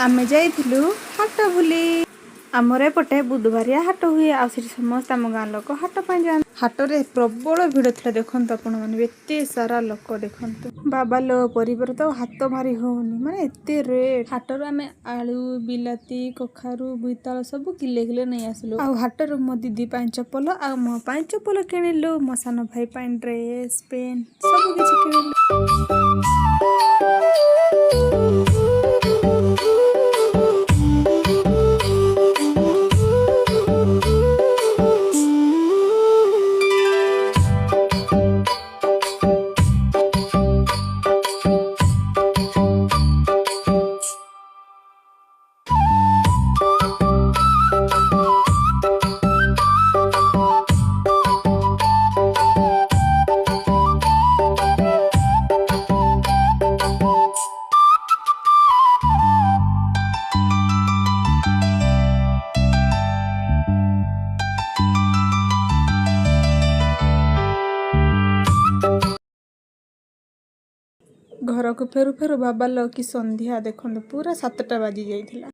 आमे जाइथिलु हाट बुली आमर एपटे बुधवारिया हाट हुए आसी समस्त आम गाँ लोक हाट पाई जा हाट रे प्रबल भिड़ था देखंतु आपण माने एते सारा लोक देखंतु बाबा लो परिवार तो हाथ मारी होनी माने एते रेट हाट रो आमे आलू बिलाती कखारू बोईताल सब किले किले नहीं आसलु आ हाट रो मो दीदी पाई चप्पल आ मो पाई चप्पल किनिलु मो सान भाई पाई ड्रेस पेन सब किछि किनिलु। घर को फेरु फेरु बाबा लो की संध्या देखो पूरा 7टा बाजी जाइथिला।